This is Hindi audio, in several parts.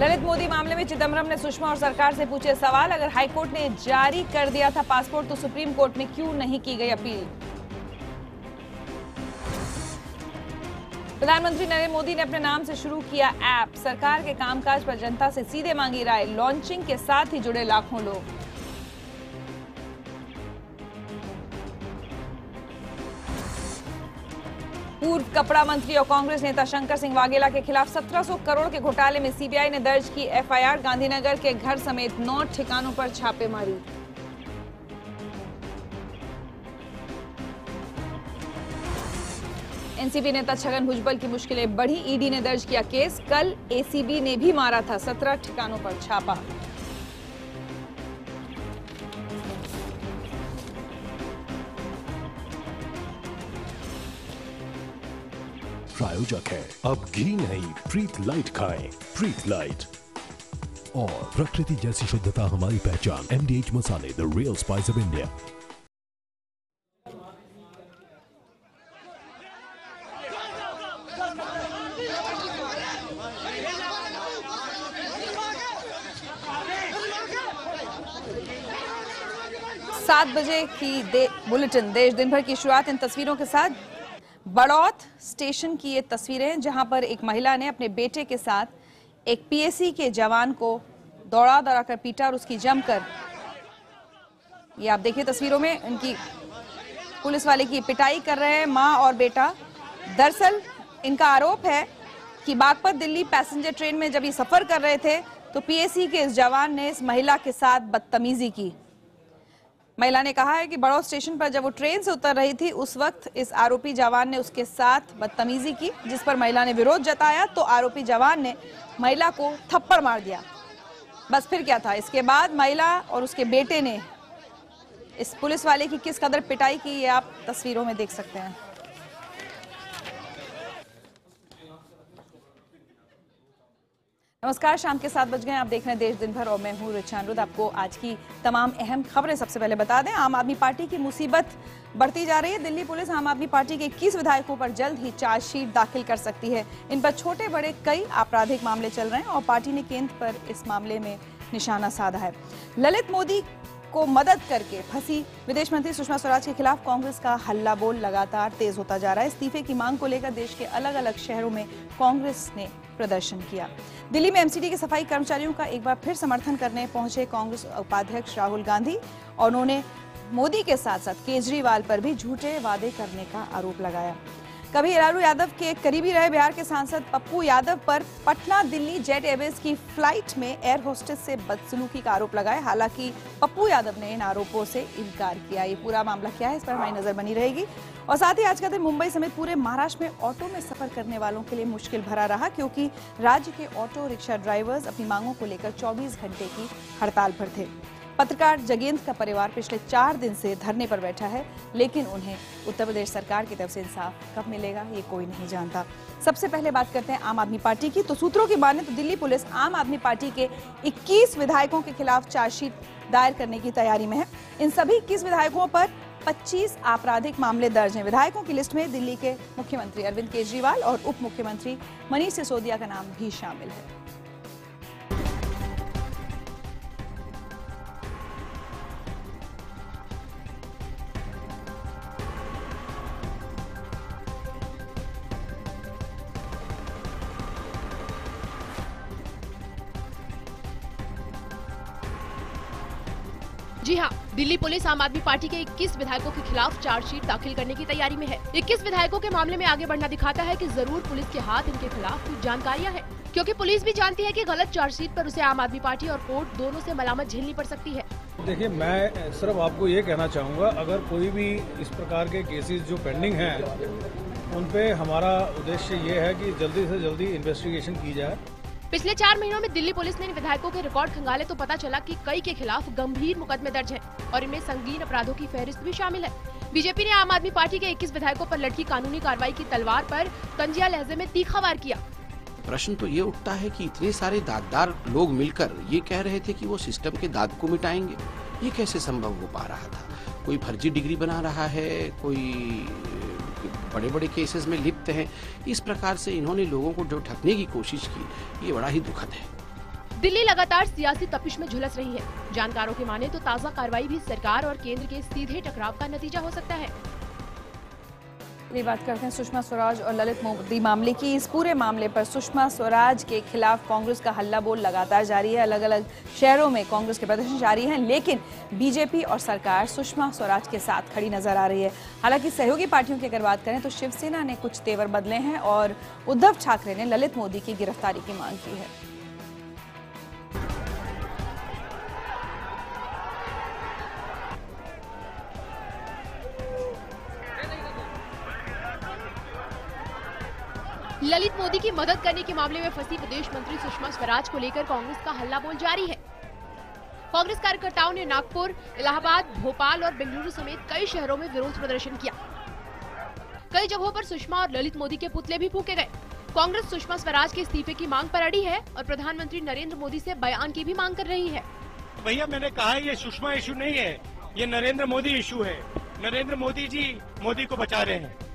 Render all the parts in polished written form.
ललित मोदी मामले में चिदम्बरम ने सुषमा और सरकार से पूछे सवाल। अगर हाईकोर्ट ने जारी कर दिया था पासपोर्ट तो सुप्रीम कोर्ट में क्यों नहीं की गई अपील। प्रधानमंत्री नरेंद्र मोदी ने अपने नाम से शुरू किया ऐप। सरकार के कामकाज पर जनता से सीधे मांगी राय। लॉन्चिंग के साथ ही जुड़े लाखों लोग। पूर्व कपड़ा मंत्री और कांग्रेस नेता शंकर सिंह वाघेला के खिलाफ 1700 करोड़ के घोटाले में सीबीआई ने दर्ज की एफआईआर। गांधीनगर के घर समेत 9 ठिकानों पर छापेमारी। एनसीपी नेता छगन भुजबल की मुश्किलें बढ़ी। ईडी ने दर्ज किया केस। कल एसीबी ने भी मारा था 17 ठिकानों पर छापा। प्रायोजक है अब घी नहीं प्रीत लाइट खाएं। प्रीत लाइट और प्रकृति जैसी शुद्धता हमारी पहचान। MDH मसाले, the real spice of India. सात बजे की बुलेटिन देश दिन भर की शुरुआत इन तस्वीरों के साथ। बड़ौत स्टेशन की ये तस्वीरें जहां पर एक महिला ने अपने बेटे के साथ एक पीएसी के जवान को दौड़ा कर पीटा और उसकी जमकर, ये आप देखिए तस्वीरों में, इनकी पुलिस वाले की पिटाई कर रहे हैं मां और बेटा। दरअसल इनका आरोप है कि बागपत दिल्ली पैसेंजर ट्रेन में जब ये सफर कर रहे थे तो पीएसी के इस जवान ने इस महिला के साथ बदतमीजी की। महिला ने कहा है कि बड़ौत स्टेशन पर जब वो ट्रेन से उतर रही थी उस वक्त इस आरोपी जवान ने उसके साथ बदतमीजी की, जिस पर महिला ने विरोध जताया तो आरोपी जवान ने महिला को थप्पड़ मार दिया। बस फिर क्या था, इसके बाद महिला और उसके बेटे ने इस पुलिस वाले की किस कदर पिटाई की, ये आप तस्वीरों में देख सकते हैं। नमस्कार, शाम के 7 बज गए। आप देख रहे हैं देश दिन भर और मैं हूं रिचा अनुरुद्ध। आपको आज की तमाम अहम खबरें सबसे पहले बता दें। आम आदमी पार्टी की मुसीबत बढ़ती जा रही है। दिल्ली पुलिस आम आदमी पार्टी के 21 विधायकों पर जल्द ही चार्जशीट दाखिल कर सकती है। इन पर छोटे बड़े कई आपराधिक मामले चल रहे हैं और पार्टी ने केंद्र पर इस मामले में निशाना साधा है। ललित मोदी को मदद करके फंसी विदेश मंत्री सुषमा स्वराज के खिलाफ कांग्रेस का हल्ला बोल लगातार तेज होता जा रहा है। इस्तीफे की मांग को लेकर देश के अलग अलग शहरों में कांग्रेस ने प्रदर्शन किया। दिल्ली में एमसीडी के सफाई कर्मचारियों का एक बार फिर समर्थन करने पहुंचे कांग्रेस उपाध्यक्ष राहुल गांधी और उन्होंने मोदी के साथ साथ केजरीवाल पर भी झूठे वादे करने का आरोप लगाया। कभी लालू यादव के करीबी रहे बिहार के सांसद पप्पू यादव पर पटना दिल्ली जेट एयरवेज की फ्लाइट में एयर होस्टेस से बदसलूकी का आरोप लगाया। हालांकि पप्पू यादव ने इन आरोपों से इनकार किया। ये पूरा मामला क्या है, इस पर हमारी नजर बनी रहेगी। और साथ ही आज का दिन मुंबई समेत पूरे महाराष्ट्र में ऑटो में सफर करने वालों के लिए मुश्किल भरा रहा, क्योंकि राज्य के ऑटो रिक्शा ड्राइवर्स अपनी मांगों को लेकर 24 घंटे की हड़ताल पर थे। पत्रकार जगेंद्र का परिवार पिछले 4 दिन से धरने पर बैठा है, लेकिन उन्हें उत्तर प्रदेश सरकार की तरफ से इंसाफ कब मिलेगा ये कोई नहीं जानता। सबसे पहले बात करते हैं आम आदमी पार्टी की। तो सूत्रों की माने तो दिल्ली पुलिस आम आदमी पार्टी के 21 विधायकों के खिलाफ चार्जशीट दायर करने की तैयारी में है। इन सभी 21 विधायकों पर 25 आपराधिक मामले दर्ज हैं। विधायकों की लिस्ट में दिल्ली के मुख्यमंत्री अरविंद केजरीवाल और उप मुख्यमंत्री मनीष सिसोदिया का नाम भी शामिल है। जी हाँ, दिल्ली पुलिस आम आदमी पार्टी के 21 विधायकों के खिलाफ चार्जशीट दाखिल करने की तैयारी में है। 21 विधायकों के मामले में आगे बढ़ना दिखाता है कि जरूर पुलिस के हाथ इनके खिलाफ कुछ जानकारियां हैं, क्योंकि पुलिस भी जानती है कि गलत चार्जशीट पर उसे आम आदमी पार्टी और कोर्ट दोनों से मलामत झेलनी पड़ सकती है। देखिए, मैं सिर्फ आपको ये कहना चाहूँगा, अगर कोई भी इस प्रकार के केसेस जो पेंडिंग हैं उन पे हमारा उद्देश्य ये है कि जल्दी से जल्दी इन्वेस्टिगेशन की जाए। पिछले 4 महीनों में दिल्ली पुलिस ने इन विधायकों के रिकॉर्ड खंगाले तो पता चला कि कई के खिलाफ गंभीर मुकदमे दर्ज हैं और इनमें संगीन अपराधों की फहरिस्त भी शामिल है। बीजेपी ने आम आदमी पार्टी के 21 विधायकों पर लटकी कानूनी कार्रवाई की तलवार पर तंजिया लहजे में तीखा वार किया। प्रश्न तो ये उठता है कि इतने सारे दागदार लोग मिलकर ये कह रहे थे कि वो सिस्टम के दाग को मिटाएंगे, ये कैसे संभव हो पा रहा था? कोई फर्जी डिग्री बना रहा है, कोई बड़े बड़े केसेस में लिप्त है। इस प्रकार से इन्होंने लोगों को जो ठगने की कोशिश की, ये बड़ा ही दुखद है। दिल्ली लगातार सियासी तपिश में झुलस रही है। जानकारों की माने तो ताज़ा कार्रवाई भी सरकार और केंद्र के सीधे टकराव का नतीजा हो सकता है। ये बात करते हैं सुषमा स्वराज और ललित मोदी मामले की। इस पूरे मामले पर सुषमा स्वराज के खिलाफ कांग्रेस का हल्ला बोल लगातार जारी है। अलग अलग शहरों में कांग्रेस के प्रदर्शन जारी हैं, लेकिन बीजेपी और सरकार सुषमा स्वराज के साथ खड़ी नजर आ रही है। हालांकि सहयोगी पार्टियों की अगर बात करें तो शिवसेना ने कुछ तेवर बदले हैं और उद्धव ठाकरे ने ललित मोदी की गिरफ्तारी की मांग की है। ललित मोदी की मदद करने के मामले में फंसी विदेश मंत्री सुषमा स्वराज को लेकर कांग्रेस का हल्ला बोल जारी है। कांग्रेस कार्यकर्ताओं ने नागपुर, इलाहाबाद, भोपाल और बेंगलुरु समेत कई शहरों में विरोध प्रदर्शन किया। कई जगहों पर सुषमा और ललित मोदी के पुतले भी फूके गए। कांग्रेस सुषमा स्वराज के इस्तीफे की मांग पर अड़ी है और प्रधानमंत्री नरेंद्र मोदी से बयान की भी मांग कर रही है। भैया मैंने कहा ये सुषमा इशू नहीं है, ये नरेंद्र मोदी इशू है। नरेंद्र मोदी जी मोदी को बचा रहे हैं।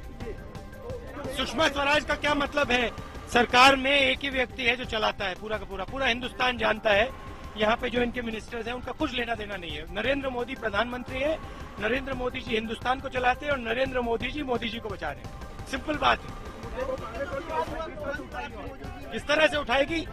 सुषमा स्वराज का क्या मतलब है? सरकार में एक ही व्यक्ति है जो चलाता है, पूरा का पूरा हिंदुस्तान जानता है। यहाँ पे जो इनके मिनिस्टर्स हैं उनका कुछ लेना देना नहीं है। नरेंद्र मोदी प्रधानमंत्री है, नरेंद्र मोदी जी हिंदुस्तान को चलाते हैं और नरेंद्र मोदी जी को बचा रहे हैं। सिंपल बात है। किस तरह से उठाएगी?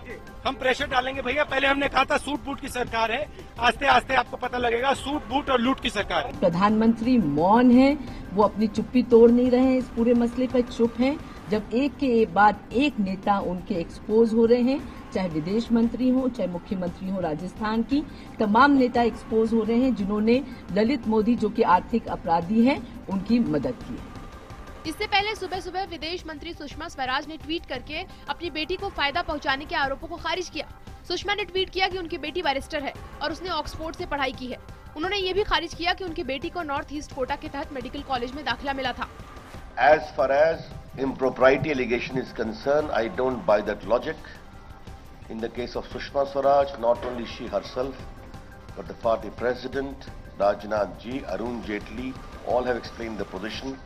हम प्रेशर डालेंगे भैया। पहले हमने कहा था सूट बूट की सरकार है, आस्ते आस्ते आपको पता लगेगा सूट बूट और लूट की सरकार है। प्रधानमंत्री मौन है, वो अपनी चुप्पी तोड़ नहीं रहे हैं, इस पूरे मसले पर चुप हैं। जब एक के बाद एक नेता उनके एक्सपोज हो रहे हैं, चाहे विदेश मंत्री हो, चाहे मुख्यमंत्री हो राजस्थान की, तमाम नेता एक्सपोज हो रहे हैं जिन्होंने ललित मोदी जो कि आर्थिक अपराधी हैं उनकी मदद की है। इससे पहले सुबह सुबह विदेश मंत्री सुषमा स्वराज ने ट्वीट करके अपनी बेटी को फायदा पहुंचाने के आरोपों को खारिज किया। सुषमा ने ट्वीट किया कि उनकी बेटी बैरिस्टर है और उसने ऑक्सफोर्ड से पढ़ाई की है। उन्होंने ये भी खारिज किया कि उनकी बेटी को नॉर्थ ईस्ट कोटा के तहत मेडिकल कॉलेज में दाखिला मिला था। As far as impropriety allegation is concerned, I don't buy that logic. In the case of Sushma Swaraj, not only she herself, but the party president, Rajnath ji, Arun Jaitley, all have explained the position.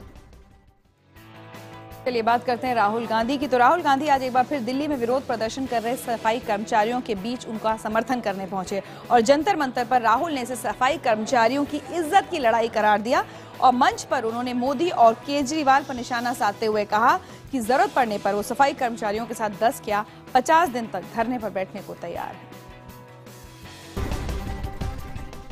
चलिए बात करते हैं राहुल गांधी की। तो राहुल गांधी आज एक बार फिर दिल्ली में विरोध प्रदर्शन कर रहे सफाई कर्मचारियों के बीच उनका समर्थन करने पहुंचे और जंतर मंतर पर राहुल ने इसे सफाई कर्मचारियों की इज्जत की लड़ाई करार दिया और मंच पर उन्होंने मोदी और केजरीवाल पर निशाना साधते हुए कहा कि जरूरत पड़ने पर वो सफाई कर्मचारियों के साथ 10 क्या 50 दिन तक धरने पर बैठने को तैयार है।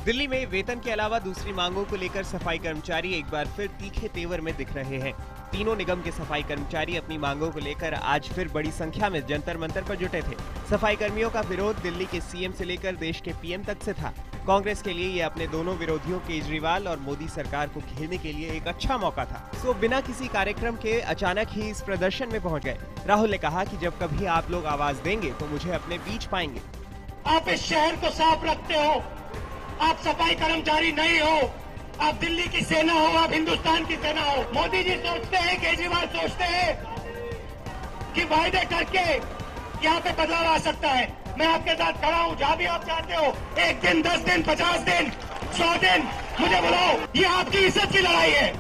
दिल्ली में वेतन के अलावा दूसरी मांगों को लेकर सफाई कर्मचारी एक बार फिर तीखे तेवर में दिख रहे हैं। तीनों निगम के सफाई कर्मचारी अपनी मांगों को लेकर आज फिर बड़ी संख्या में जंतर मंतर पर जुटे थे। सफाई कर्मियों का विरोध दिल्ली के सीएम से लेकर देश के पीएम तक से था। कांग्रेस के लिए ये अपने दोनों विरोधियों केजरीवाल और मोदी सरकार को घेरने के लिए एक अच्छा मौका था। तो बिना किसी कार्यक्रम के अचानक ही इस प्रदर्शन में पहुंच गए। राहुल ने कहा कि जब कभी आप लोग आवाज देंगे तो मुझे अपने बीच पाएंगे। आप इस शहर को साफ रखते हो, आप सफाई कर्मचारी नहीं हो, आप दिल्ली की सेना हो, आप हिंदुस्तान की सेना हो। मोदी जी सोचते हैं, केजरीवाल सोचते हैं कि वायदे करके यहाँ पे बदलाव आ सकता है। मैं आपके साथ खड़ा हूँ, जहाँ भी आप चाहते हो, 1 दिन, 10 दिन, 50 दिन, 100 दिन, मुझे बुलाओ। ये आपकी इज्जत की लड़ाई है।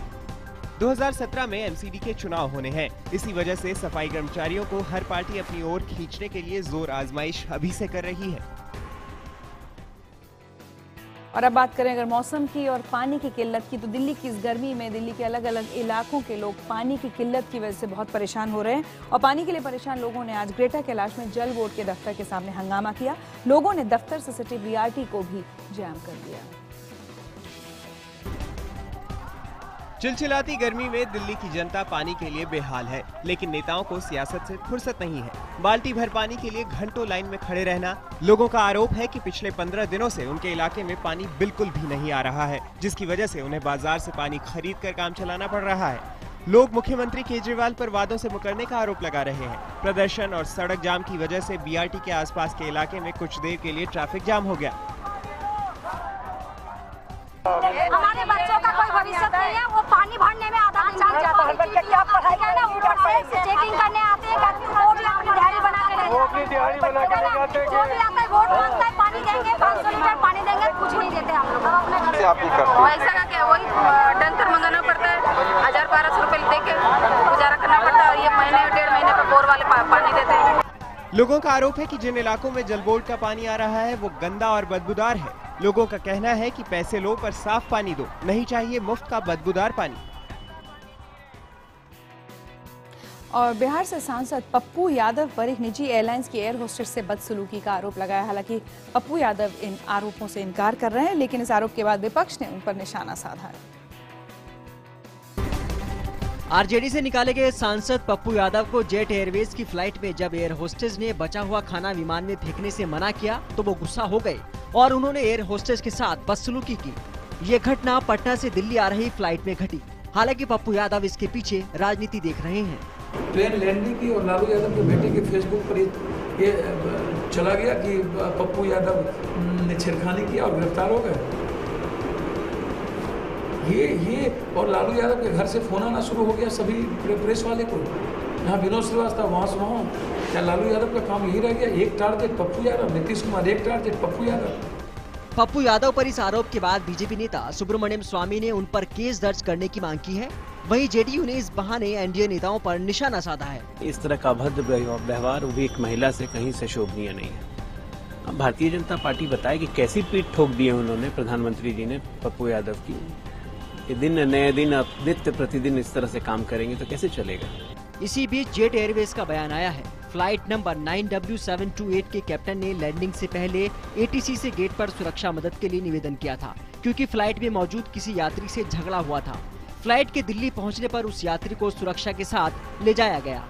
2017 में एमसीडी के चुनाव होने हैं। इसी वजह से सफाई कर्मचारियों को हर पार्टी अपनी ओर खींचने के लिए जोर आजमाइश अभी से कर रही है। और अब बात करें अगर मौसम की और पानी की किल्लत की, तो दिल्ली की इस गर्मी में दिल्ली के अलग अलग इलाकों के लोग पानी की किल्लत की वजह से बहुत परेशान हो रहे हैं और पानी के लिए परेशान लोगों ने आज ग्रेटर कैलाश में जल बोर्ड के दफ्तर के सामने हंगामा किया। लोगों ने दफ्तर से सटे बीआरटी को भी जैम कर दिया। चिलचिलाती गर्मी में दिल्ली की जनता पानी के लिए बेहाल है, लेकिन नेताओं को सियासत से फुर्सत नहीं है। बाल्टी भर पानी के लिए घंटों लाइन में खड़े रहना। लोगों का आरोप है कि पिछले 15 दिनों से उनके इलाके में पानी बिल्कुल भी नहीं आ रहा है, जिसकी वजह से उन्हें बाजार से पानी खरीद कर काम चलाना पड़ रहा है। लोग मुख्यमंत्री केजरीवाल पर वादों से मुकरने का आरोप लगा रहे हैं। प्रदर्शन और सड़क जाम की वजह से बीआरटी के आसपास के इलाके में कुछ देर के लिए ट्रैफिक जाम हो गया। हमारे बच्चों का कोई भविष्य नहीं है, वो पानी भरने में आधा दिन लग जाता है। क्या पढ़ाई है ना, ऊपर से चेकिंग करने आते हैं, वो भी अपनी दिहाड़ी बना के ले जाते हैं। जो भी आता है वोट मांगता है, पानी देंगे, 500 लीटर पानी देंगे, कुछ नहीं देते हम लोग। ऐसा का क्या, वही टैंकर मंगाना पड़ता है, 1000-1200 रुपए दे के गुजारा करना पड़ता है। ये महीने 1.5 महीने का बोर वाले पानी देते हैं। लोगों का आरोप है कि जिन इलाकों में जल बोर्ड का पानी आ रहा है वो गंदा और बदबूदार है। लोगों का कहना है कि पैसे लो पर साफ पानी दो, नहीं चाहिए मुफ्त का बदबूदार पानी। और बिहार से सांसद पप्पू यादव पर एक निजी एयरलाइंस की एयर होस्टेस से बदसलूकी का आरोप लगाया। हालांकि पप्पू यादव इन आरोपों से इनकार कर रहे हैं, लेकिन इस आरोप के बाद विपक्ष ने उन पर निशाना साधा है। आरजेडी से निकाले गए सांसद पप्पू यादव को जेट एयरवेज की फ्लाइट में जब एयर होस्टेस ने बचा हुआ खाना विमान में फेंकने से मना किया तो वो गुस्सा हो गए और उन्होंने एयर होस्टेस के साथ बदसलूकी की। ये घटना पटना से दिल्ली आ रही फ्लाइट में घटी। हालांकि पप्पू यादव इसके पीछे राजनीति देख रहे हैं। ट्रेन लैंडिंग की और लालू यादव के बेटे के फेसबुक पर ये चला गया कि पप्पू यादव ने छेड़खानी किया और गिरफ्तार हो गए। ये और लालू यादव के घर से फोन आना शुरू हो गया सभी प्रेस वाले को। यहाँ विनोद श्रीवास्तव, वहाँ से वहाँ। क्या लालू यादव का काम यही रह गया? एक टारगेट पप्पू यादव, नीतीश कुमार एक टारगेट पप्पू यादव। पप्पू यादव पर इस आरोप के बाद बीजेपी नेता सुब्रमण्यम स्वामी ने उन पर केस दर्ज करने की मांग की है। वहीं जेडीयू ने इस बहाने एनडीए नेताओं पर निशाना साधा है। इस तरह का अभद्र व्यवहार वो भी एक महिला से कहीं से शोभनीय नहीं है। भारतीय जनता पार्टी बताए कि कैसी पीठ ठोक दी है उन्होंने, प्रधानमंत्री जी ने पप्पू यादव की। ये दिन नए दिन नित्य प्रतिदिन इस तरह से काम करेंगे तो कैसे चलेगा। इसी बीच जेट एयरवेज का बयान आया है। फ्लाइट नंबर 9W728 के कैप्टन ने लैंडिंग से पहले एटीसी से गेट पर सुरक्षा मदद के लिए निवेदन किया था, क्योंकि फ्लाइट में मौजूद किसी यात्री से झगड़ा हुआ था। फ्लाइट के दिल्ली पहुंचने पर उस यात्री को सुरक्षा के साथ ले जाया गया।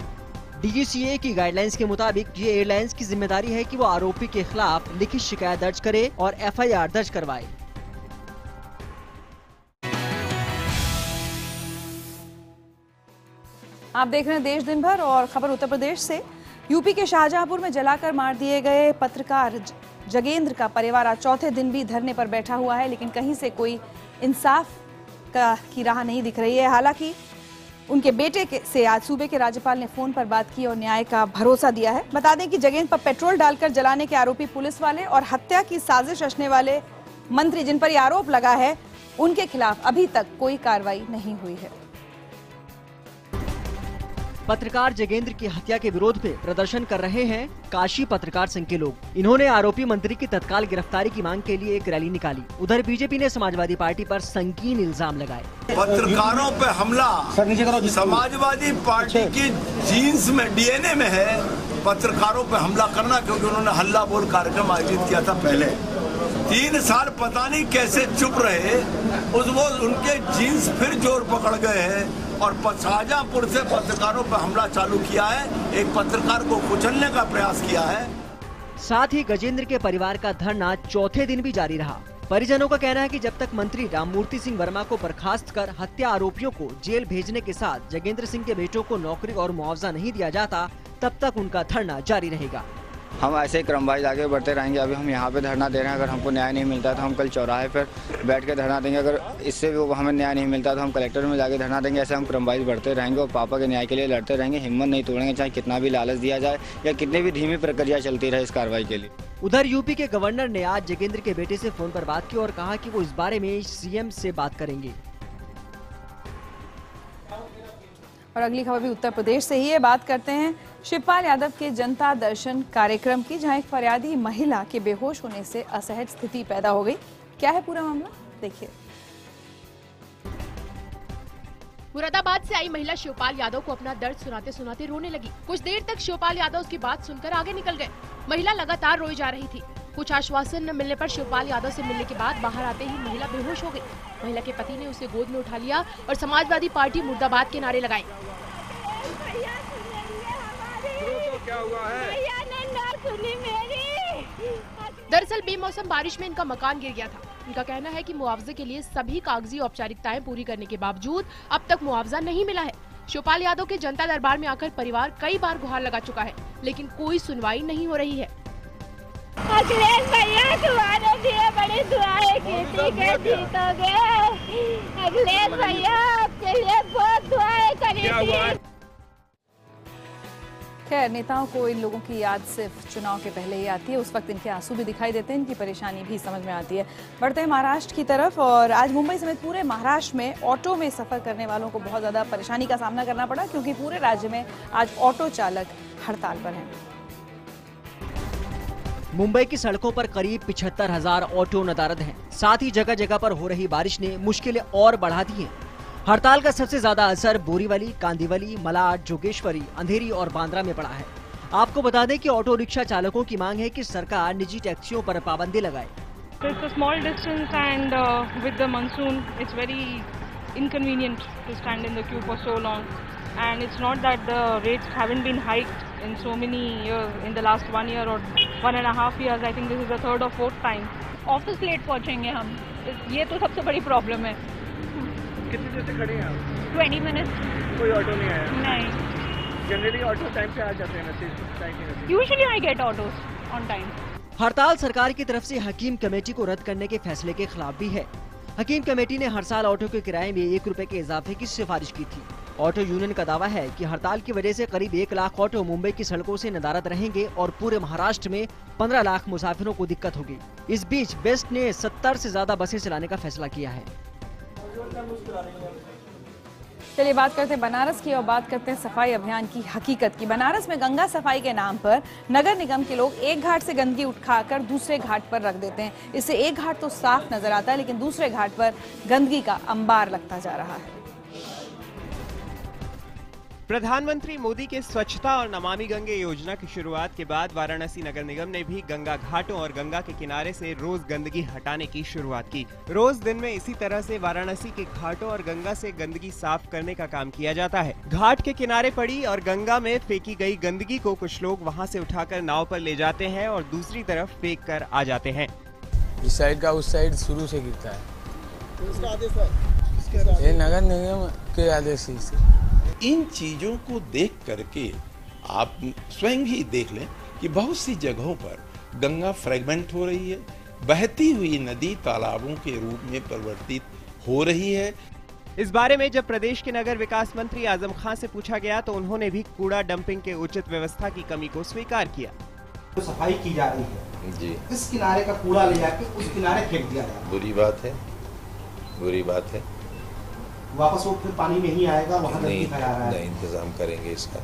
डीजीसीए की गाइडलाइंस के मुताबिक ये एयरलाइंस की जिम्मेदारी है कि वो आरोपी के खिलाफ लिखित शिकायत दर्ज करे और FIR दर्ज करवाए। आप देख रहे हैं देश दिन भर और खबर उत्तर प्रदेश से। यूपी के शाहजहांपुर में जलाकर मार दिए गए पत्रकार जगेंद्र का परिवार आज चौथे दिन भी धरने पर बैठा हुआ है, लेकिन कहीं से कोई इंसाफ की राह नहीं दिख रही है। हालांकि उनके बेटे से आज सूबे के राज्यपाल ने फोन पर बात की और न्याय का भरोसा दिया है। बता दें कि जगेंद्र पर पेट्रोल डालकर जलाने के आरोपी पुलिस वाले और हत्या की साजिश रचने वाले मंत्री जिन पर यह आरोप लगा है, उनके खिलाफ अभी तक कोई कार्रवाई नहीं हुई है। पत्रकार जगेंद्र की हत्या के विरोध में प्रदर्शन कर रहे हैं काशी पत्रकार संघ के लोग। इन्होंने आरोपी मंत्री की तत्काल गिरफ्तारी की मांग के लिए एक रैली निकाली। उधर बीजेपी ने समाजवादी पार्टी पर संगीन इल्जाम लगाए। पत्रकारों पे हमला समाजवादी पार्टी की जीन्स में, डीएनए में है पत्रकारों पे हमला करना, क्योंकि उन्होंने हल्ला बोल कार्यक्रम आयोजित किया था पहले। 3 साल पता नहीं कैसे चुप रहे, उनके जीन्स फिर जोर पकड़ गए हैं और शाहजहांपुर से पत्रकारों पर हमला चालू किया है, एक पत्रकार को कुचलने का प्रयास किया है। साथ ही गजेंद्र के परिवार का धरना चौथे दिन भी जारी रहा। परिजनों का कहना है कि जब तक मंत्री राममूर्ति सिंह वर्मा को बर्खास्त कर हत्या आरोपियों को जेल भेजने के साथ जगेंद्र सिंह के बेटों को नौकरी और मुआवजा नहीं दिया जाता, तब तक उनका धरना जारी रहेगा। हम ऐसे ही क्रमवाइज आगे बढ़ते रहेंगे। अभी हम यहाँ पे धरना दे रहे हैं, अगर हमको न्याय नहीं मिलता तो हम कल चौराहे पर बैठ के धरना देंगे। अगर इससे भी हमें न्याय नहीं मिलता तो हम कलेक्टर में जाके धरना देंगे। ऐसे हम क्रमवाइज बढ़ते रहेंगे और पापा के न्याय के लिए लड़ते रहेंगे। हिम्मत नहीं तोड़ेंगे, चाहे कितना भी लालच दिया जाए या कितनी भी धीमी प्रक्रिया चलती रहे इस कार्रवाई के लिए। उधर यूपी के गवर्नर ने आज जगेंद्र के बेटे से फोन पर बात की और कहा कि वो इस बारे में सीएम से बात करेंगे। और अगली खबर भी उत्तर प्रदेश से ही है। बात करते हैं शिवपाल यादव के जनता दर्शन कार्यक्रम की, जहां एक फरियादी महिला के बेहोश होने से असहज स्थिति पैदा हो गई। क्या है पूरा मामला, देखिए। मुरादाबाद से आई महिला शिवपाल यादव को अपना दर्द सुनाते सुनाते रोने लगी। कुछ देर तक शिवपाल यादव उसकी बात सुनकर आगे निकल गए। महिला लगातार रोई जा रही थी। कुछ आश्वासन न मिलने पर शिवपाल यादव से मिलने के बाद बाहर आते ही महिला बेहोश हो गई। महिला के पति ने उसे गोद में उठा लिया और समाजवादी पार्टी मुर्दाबाद के नारे लगाए। क्या हुआ है? ना सुनी मेरी। दरअसल बेमौसम बारिश में इनका मकान गिर गया था। इनका कहना है कि मुआवजे के लिए सभी कागजी औपचारिकताएं पूरी करने के बावजूद अब तक मुआवजा नहीं मिला है। शिवपाल यादव के जनता दरबार में आकर परिवार कई बार गुहार लगा चुका है, लेकिन कोई सुनवाई नहीं हो रही है। अखिलेश भैया तुम्हारे लिए बड़ी दुआएं की थी कि जीतोगे। अखिलेश भैया आपके लिए बहुत दुआएं करी थी। खैर, नेताओं को इन लोगों की याद सिर्फ चुनाव के पहले ही आती है। उस वक्त इनके आंसू भी दिखाई देते हैं, इनकी परेशानी भी समझ में आती है। बढ़ते हैं महाराष्ट्र की तरफ और आज मुंबई समेत पूरे महाराष्ट्र में ऑटो में सफर करने वालों को बहुत ज्यादा परेशानी का सामना करना पड़ा, क्योंकि पूरे राज्य में आज ऑटो चालक हड़ताल पर हैं। मुंबई की सड़कों पर करीब 75,000 ऑटो नदारद हैं। साथ ही जगह जगह पर हो रही बारिश ने मुश्किलें और बढ़ा दी हैं। हड़ताल का सबसे ज्यादा असर बोरीवली, कांदिवली, मलाड, जोगेश्वरी, अंधेरी और बांद्रा में पड़ा है। आपको बता दें कि ऑटो रिक्शा चालकों की मांग है कि सरकार निजी टैक्सियों पर पाबंदी लगाए। It's a small distance and with the monsoon it's very inconvenient to stand in the queue for so long, and it's not that the rates haven't been hiked in so many years, in the last 1 year or 1.5 years. I think this is the third or fourth time. Office late पहुंचेंगे हम, ये तो सबसे बड़ी प्रॉब्लम है। कितनी देर से खड़े हैं आप? 20 मिनट्स। कोई ऑटो नहीं आया? नहीं। जनरली ऑटो टाइम पे आ जाते हैं वैसे? Usually I get autos on time. हड़ताल सरकार की तरफ से हकीम कमेटी को रद्द करने के फैसले के खिलाफ भी है। हकीम कमेटी ने हर साल ऑटो के किराए में 1 रुपए के इजाफे की सिफारिश की थी। ऑटो यूनियन का दावा है कि हड़ताल की वजह से करीब 1 लाख ऑटो मुंबई की सड़कों से नदारद रहेंगे और पूरे महाराष्ट्र में 15 लाख मुसाफिरों को दिक्कत होगी। इस बीच बेस्ट ने 70 से ज्यादा बसें चलाने का फैसला किया है। चलिए बात करते हैं बनारस की और बात करते हैं सफाई अभियान की हकीकत की। बनारस में गंगा सफाई के नाम पर नगर निगम के लोग एक घाट से गंदगी उठाकर दूसरे घाट पर रख देते हैं। इससे एक घाट तो साफ नजर आता है, लेकिन दूसरे घाट पर गंदगी का अंबार लगता जा रहा है। प्रधानमंत्री मोदी के स्वच्छता और नमामि गंगे योजना की शुरुआत के बाद वाराणसी नगर निगम ने भी गंगा घाटों और गंगा के किनारे से रोज गंदगी हटाने की शुरुआत की। रोज दिन में इसी तरह से वाराणसी के घाटों और गंगा से गंदगी साफ करने का काम किया जाता है। घाट के किनारे पड़ी और गंगा में फेंकी गई गंदगी को कुछ लोग वहां से उठाकर नाव पर ले जाते हैं और दूसरी तरफ फेंक कर आ जाते हैं। इस साइड का उस साइड शुरू से गिरता है, ये नगर निगम के आदेश से। इन चीजों को देख करके आप स्वयं ही देख लें कि बहुत सी जगहों पर गंगा फ्रेगमेंट हो रही है, बहती हुई नदी तालाबों के रूप में परिवर्तित हो रही है। इस बारे में जब प्रदेश के नगर विकास मंत्री आजम खान से पूछा गया तो उन्होंने भी कूड़ा डंपिंग के उचित व्यवस्था की कमी को स्वीकार किया। तो सफाई की जा रही है जी, इस किनारे का कूड़ा ले जाके उस किनारे फेंक दिया जाए, बुरी बात है, बुरी बात है। वापस वो फिर पानी में ही आएगा, वहाँ गंदगी फैला रहा है। नहीं, इंतजाम करेंगे इसका।